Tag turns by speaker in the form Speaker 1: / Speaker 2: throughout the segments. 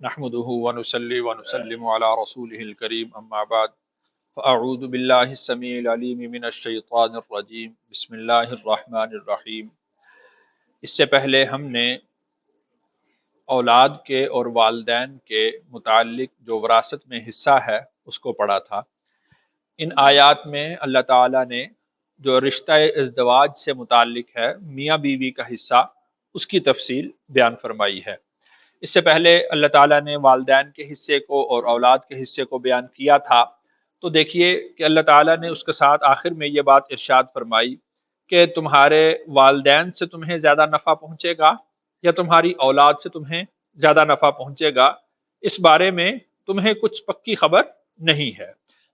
Speaker 1: نحمده ونصلي ونسلم على رسوله الكريم اما بعد فاعوذ بالله السميع العليم من الشيطان الرجيم بسم الله الرحمن الرحیم۔ اس سے پہلے ہم نے اولاد کے اور والدین کے متعلق جو وراثت میں حصہ ہے اس کو پڑھا تھا۔ ان آیات میں اللہ تعالیٰ نے جو رشتہ ازدواج سے متعلق ہے میاں بیوی کا حصہ اس کی تفصیل بیان فرمائی ہے۔ اس سے پہلے اللہ تعالیٰ نے والدین کے حصے کو اور اولاد کے حصے کو بیان کیا تھا، تو دیکھیے کہ اللہ تعالیٰ نے اس کے ساتھ آخر میں یہ بات ارشاد فرمائی کہ تمہارے والدین سے تمہیں زیادہ نفع پہنچے گا یا تمہاری اولاد سے تمہیں زیادہ نفع پہنچے گا، اس بارے میں تمہیں کچھ پکی خبر نہیں ہے۔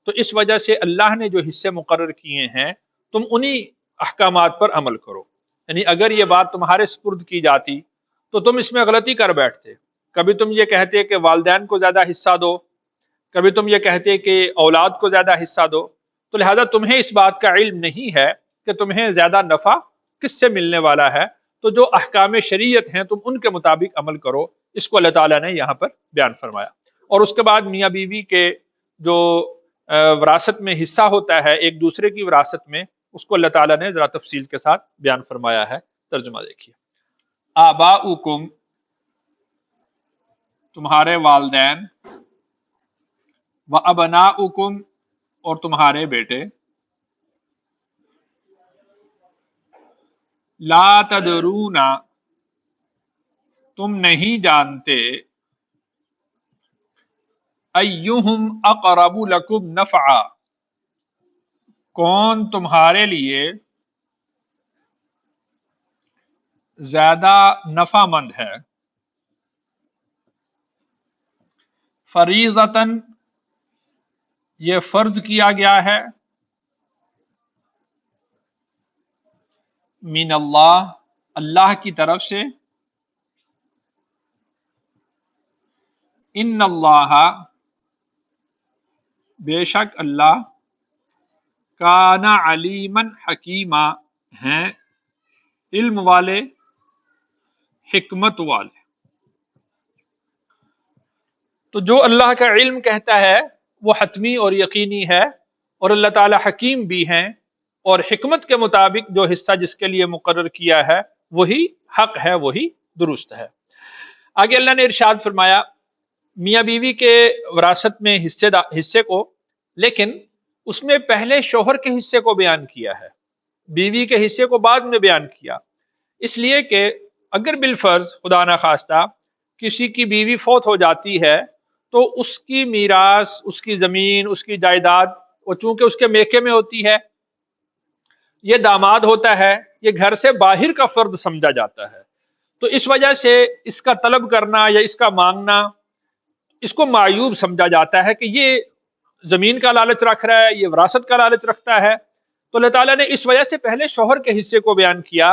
Speaker 1: تو اس وجہ سے اللہ نے جو حصے مقرر کیے ہیں تم انہی احکامات پر عمل کرو، یعنی اگر یہ بات تمہارے سپرد کی جاتی تو تم اس میں غلطی کر بیٹھتے، کبھی تم یہ کہتے کہ والدین کو زیادہ حصہ دو، کبھی تم یہ کہتے کہ اولاد کو زیادہ حصہ دو، تو لہذا تمہیں اس بات کا علم نہیں ہے کہ تمہیں زیادہ نفع کس سے ملنے والا ہے، تو جو احکام شریعت ہیں تم ان کے مطابق عمل کرو، اس کو اللہ تعالیٰ نے یہاں پر بیان فرمایا۔ اور اس کے بعد میاں بیوی کے جو وراثت میں حصہ ہوتا ہے ایک دوسرے کی وراثت میں، اس کو اللہ تعالیٰ نے ذرا تفصیل کے ساتھ بیان فرمایا ہے۔ ترجمہ دیکھیے، آباؤکم تمہارے والدین، و ابناؤکم اور تمہارے بیٹے، لا تدرون تم نہیں جانتے، ایہم اقرب لکم نفعا کون تمہارے لیے زیادہ نفع مند ہے، فریضتاً یہ فرض کیا گیا ہے، من اللہ اللہ کی طرف سے، ان اللہ بے شک اللہ کان علیما حکیما ہیں علم والے حکمت والے۔ تو جو اللہ کا علم کہتا ہے وہ حتمی اور یقینی ہے، اور اللہ تعالی حکیم بھی ہیں، اور حکمت کے مطابق جو حصہ جس کے لیے مقرر کیا ہے وہی حق ہے، وہی درست ہے۔ آگے اللہ نے ارشاد فرمایا میاں بیوی کے وراثت میں حصے کو، لیکن اس میں پہلے شوہر کے حصے کو بیان کیا ہے، بیوی کے حصے کو بعد میں بیان کیا، اس لیے کہ اگر بالفرض خدا نخواستہ کسی کی بیوی فوت ہو جاتی ہے تو اس کی میراث، اس کی زمین، اس کی جائیداد، وہ چونکہ اس کے میکے میں ہوتی ہے، یہ داماد ہوتا ہے، یہ گھر سے باہر کا فرد سمجھا جاتا ہے، تو اس وجہ سے اس کا طلب کرنا یا اس کا مانگنا اس کو معیوب سمجھا جاتا ہے کہ یہ زمین کا لالچ رکھ رہا ہے، یہ وراثت کا لالچ رکھتا ہے۔ تو اللہ تعالیٰ نے اس وجہ سے پہلے شوہر کے حصے کو بیان کیا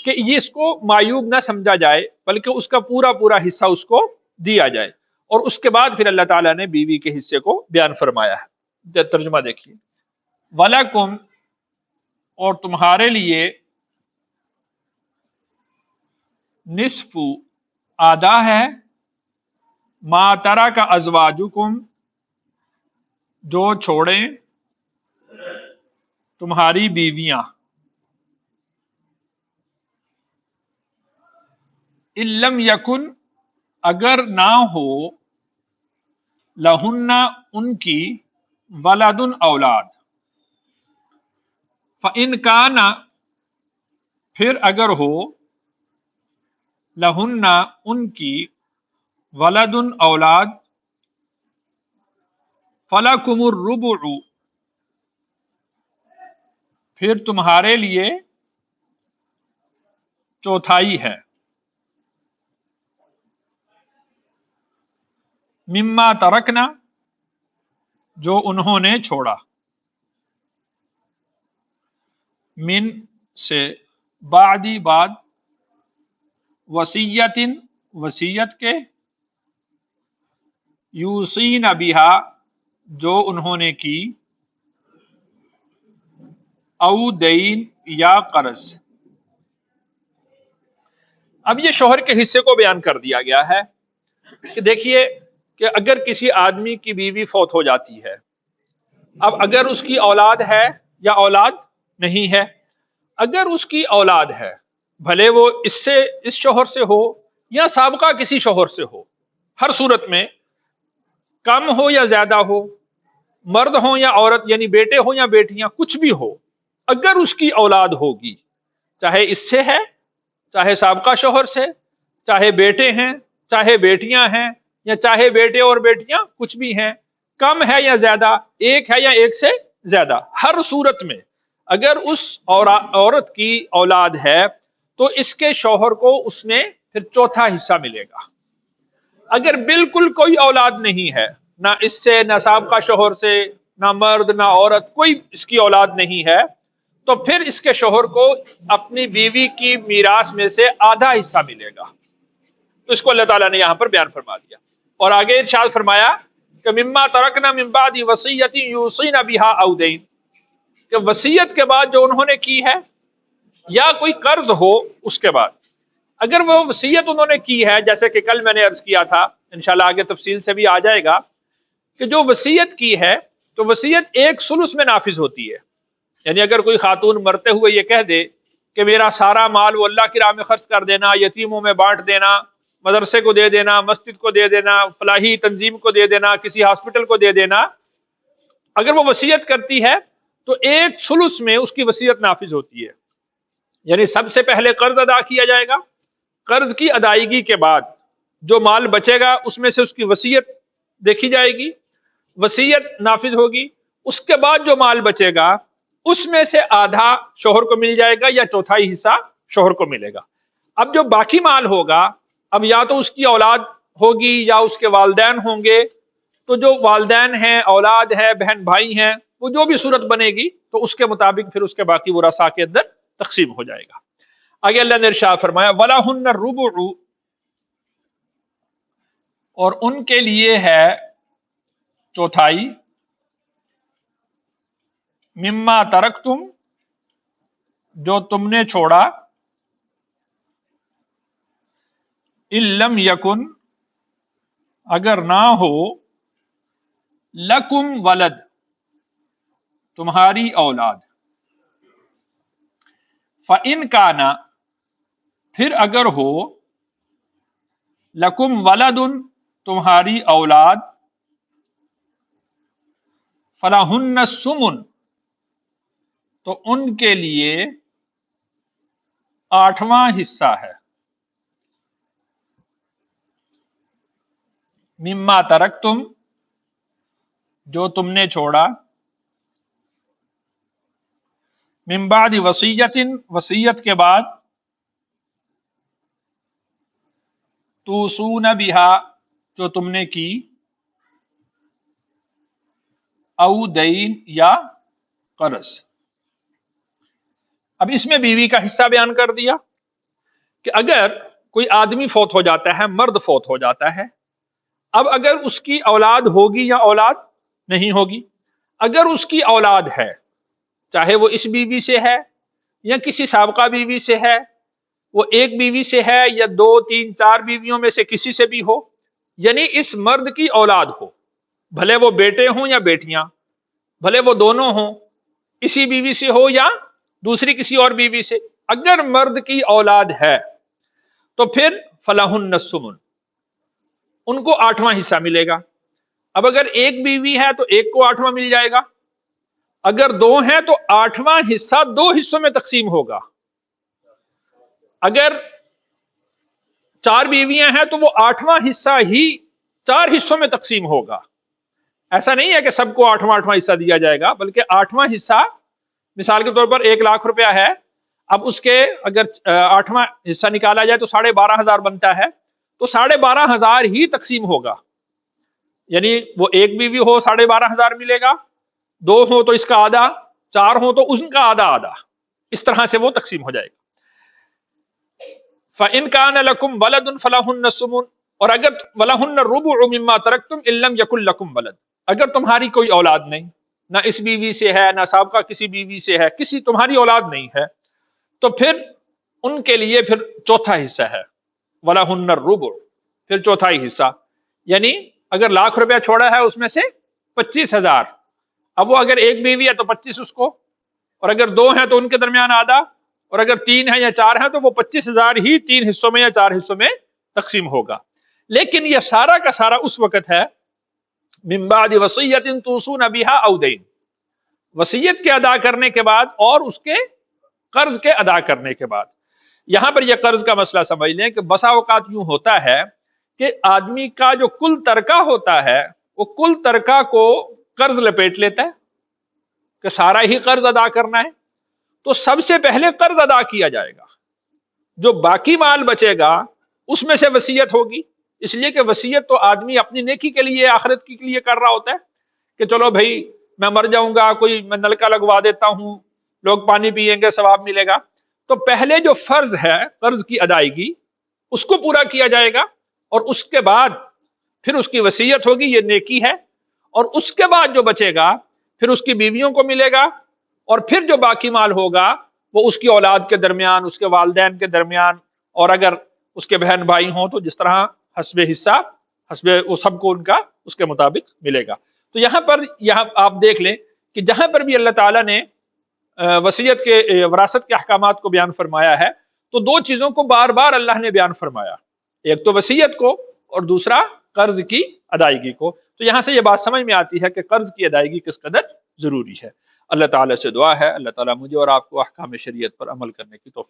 Speaker 1: کہ یہ اس کو معیوب نہ سمجھا جائے، بلکہ اس کا پورا پورا حصہ اس کو دیا جائے، اور اس کے بعد پھر اللہ تعالیٰ نے بیوی کے حصے کو بیان فرمایا ہے۔ ترجمہ دیکھیے، وَلَكُمْ اور تمہارے لیے، نصف آدھا ہے، ما ترک ازواجکم جو چھوڑیں تمہاری بیویاں، ان لم یکن اگر نہ ہو، لہن ان کی، ولد اولاد، فإن کان پھر اگر ہو، لہن ان کی، ولد اولاد، فلکم الربع پھر تمہارے لیے چوتھائی ہے، مما ترکنا جو انہوں نے چھوڑا، من سے، بعدی بعد، وصیت وصیت کے، یوصین بہا جو انہوں نے کی، او دین یا قرض۔ اب یہ شوہر کے حصے کو بیان کر دیا گیا ہے، کہ دیکھیے کہ اگر کسی آدمی کی بیوی فوت ہو جاتی ہے، اب اگر اس کی اولاد ہے یا اولاد نہیں ہے، اگر اس کی اولاد ہے، بھلے وہ اس شوہر سے ہو یا سابقہ کسی شوہر سے ہو، ہر صورت میں کم ہو یا زیادہ ہو، مرد ہو یا عورت، یعنی بیٹے ہو یا بیٹیاں، کچھ بھی ہو، اگر اس کی اولاد ہوگی، چاہے اس سے ہے، چاہے سابقہ شوہر سے، چاہے بیٹے ہیں، چاہے بیٹیاں ہیں، یا چاہے بیٹے اور بیٹیاں کچھ بھی ہیں، کم ہے یا زیادہ، ایک ہے یا ایک سے زیادہ، ہر صورت میں اگر اس عورت کی اولاد ہے تو اس کے شوہر کو اس میں پھر چوتھا حصہ ملے گا۔ اگر بالکل کوئی اولاد نہیں ہے، نہ اس سے، نہ سابقہ شوہر سے، نہ مرد نہ عورت، کوئی اس کی اولاد نہیں ہے، تو پھر اس کے شوہر کو اپنی بیوی کی میراث میں سے آدھا حصہ ملے گا۔ تو اس کو اللہ تعالیٰ نے یہاں پر بیان فرما دیا، اور آگے ارشاد فرمایا کہ مما ترکنا من بعد وصیۃ یوصین بها او دین، کہ وصیت کے بعد جو انہوں نے کی ہے یا کوئی قرض ہو اس کے بعد، اگر وہ وصیت انہوں نے کی ہے، جیسے کہ کل میں نے عرض کیا تھا، انشاءاللہ آگے تفصیل سے بھی آ جائے گا، کہ جو وصیت کی ہے تو وصیت ایک ثلث میں نافذ ہوتی ہے، یعنی اگر کوئی خاتون مرتے ہوئے یہ کہہ دے کہ میرا سارا مال وہ اللہ کی راہ میں خرچ کر دینا، یتیموں میں بانٹ دینا، مدرسے کو دے دینا، مسجد کو دے دینا، فلاحی تنظیم کو دے دینا، کسی ہاسپٹل کو دے دینا، اگر وہ وصیت کرتی ہے تو ایک ثلث میں اس کی وصیت نافذ ہوتی ہے، یعنی سب سے پہلے قرض ادا کیا جائے گا، قرض کی ادائیگی کے بعد جو مال بچے گا اس میں سے اس کی وصیت دیکھی جائے گی، وصیت نافذ ہوگی، اس کے بعد جو مال بچے گا اس میں سے آدھا شوہر کو مل جائے گا یا چوتھائی حصہ شوہر کو ملے گا۔ اب جو باقی مال ہوگا، اب یا تو اس کی اولاد ہوگی یا اس کے والدین ہوں گے، تو جو والدین ہیں، اولاد ہے، بہن بھائی ہیں، وہ جو بھی صورت بنے گی تو اس کے مطابق پھر اس کے باقی ورثاء کے اندر تقسیم ہو جائے گا۔ آگے اللہ نے ارشاد فرمایا وَلَهُنَّ الرُّبُعُ، اور ان کے لیے ہے چوتھائی، مما ترکتم، جو تم نے چھوڑا، ان لم یکن، اگر نہ ہو، لکم ولد، تمہاری اولاد، فَإِنْ كَانَ، پھر اگر ہو، لکم ولد، تمہاری اولاد، فَلَهُنَّ الثُّمُنُ، تو ان کے لیے آٹھواں حصہ ہے، مما ترکتم، جو تم نے چھوڑا، من بعد وصیت، وصیت کے بعد، توصون بہا، جو تم نے کی، او دین، یا قرض۔ اب اس میں بیوی کا حصہ بیان کر دیا کہ اگر کوئی آدمی فوت ہو جاتا ہے، مرد فوت ہو جاتا ہے، اب اگر اس کی اولاد ہوگی یا اولاد نہیں ہوگی، اگر اس کی اولاد ہے، چاہے وہ اس بیوی سے ہے یا کسی سابقہ بیوی سے ہے، وہ ایک بیوی سے ہے یا دو تین چار بیویوں میں سے کسی سے بھی ہو، یعنی اس مرد کی اولاد ہو، بھلے وہ بیٹے ہوں یا بیٹیاں، بھلے وہ دونوں ہوں، اسی بیوی سے ہو یا دوسری کسی اور بیوی سے، اگر مرد کی اولاد ہے تو پھر فلاحن الثمن، ان کو آٹھواں حصہ ملے گا۔ اب اگر ایک بیوی ہے تو ایک کو آٹھواں مل جائے گا، اگر دو ہیں تو آٹھواں حصہ دو حصوں میں تقسیم ہوگا، اگر چار بیویاں ہیں تو وہ آٹھواں حصہ ہی چار حصوں میں تقسیم ہوگا۔ ایسا نہیں ہے کہ سب کو آٹھواں حصہ دیا جائے گا، بلکہ آٹھواں حصہ، مثال کے طور پر 1,00,000 روپیہ ہے، اب اس کے اگر آٹھواں حصہ نکالا جائے تو 12,500 بنتا ہے، تو 12,500 ہی تقسیم ہوگا، یعنی وہ ایک بیوی ہو 12,500 ملے گا، دو ہو تو اس کا آدھا، چار ہو تو ان کا آدھا آدھا، اس طرح سے وہ تقسیم ہو جائے گا۔ فَإِنْ كَانَ لَكُمْ وَلَدٌ فَلَهُنَّ الثُّمُنُ، اور اگر وَلَهُنَّ الرُّبُعُ مِمَّا تَرَكْتُمْ إِن لَّمْ يَكُن لَّكُمْ وَلَدٌ، اگر تمہاری کوئی اولاد نہیں، نہ اس بیوی سے ہے، نہ سابقہ کسی بیوی سے ہے، کسی تمہاری اولاد نہیں ہے، تو پھر ان کے لیے پھر چوتھا حصہ ہے، وَلَهُنَّ الرُّبُعُ، پھر چوتھائی حصہ، یعنی اگر لاکھ روپیہ چھوڑا ہے اس میں سے 25,000، اب وہ اگر ایک بیوی ہے تو 25 اس کو، اور اگر دو ہیں تو ان کے درمیان آدھا، اور اگر تین ہیں یا چار ہیں تو وہ 25,000 ہی تین حصوں میں یا چار حصوں میں تقسیم ہوگا۔ لیکن یہ سارا کا سارا اس وقت ہے من بعد وصیت توصون بها او دین، وصیت کے ادا کرنے کے بعد اور اس کے قرض کے ادا کرنے کے بعد۔ یہاں پر یہ قرض کا مسئلہ سمجھ لیں کہ بسا اوقات یوں ہوتا ہے کہ آدمی کا جو کل ترکہ ہوتا ہے وہ کل ترکہ کو قرض لپیٹ لیتا ہے کہ سارا ہی قرض ادا کرنا ہے، تو سب سے پہلے قرض ادا کیا جائے گا، جو باقی مال بچے گا اس میں سے وصیت ہوگی، اس لیے کہ وصیت تو آدمی اپنی نیکی کے لیے آخرت کے لیے کر رہا ہوتا ہے کہ چلو بھائی میں مر جاؤں گا، کوئی میں نلکا لگوا دیتا ہوں، لوگ پانی پیئیں گے ثواب ملے گا۔ تو پہلے جو فرض ہے قرض کی ادائیگی اس کو پورا کیا جائے گا، اور اس کے بعد پھر اس کی وصیت ہوگی، یہ نیکی ہے، اور اس کے بعد جو بچے گا پھر اس کی بیویوں کو ملے گا، اور پھر جو باقی مال ہوگا وہ اس کی اولاد کے درمیان، اس کے والدین کے درمیان، اور اگر اس کے بہن بھائی ہوں تو جس طرح حسب حصہ، حسب وہ سب کو ان کا اس کے مطابق ملے گا۔ تو یہاں آپ دیکھ لیں کہ جہاں پر بھی اللہ تعالیٰ نے وصیت کے وراثت کے احکامات کو بیان فرمایا ہے تو دو چیزوں کو بار بار اللہ نے بیان فرمایا، ایک تو وصیت کو اور دوسرا قرض کی ادائیگی کو۔ تو یہاں سے یہ بات سمجھ میں آتی ہے کہ قرض کی ادائیگی کس قدر ضروری ہے۔ اللہ تعالیٰ سے دعا ہے اللہ تعالیٰ مجھے اور آپ کو احکام شریعت پر عمل کرنے کی توفیق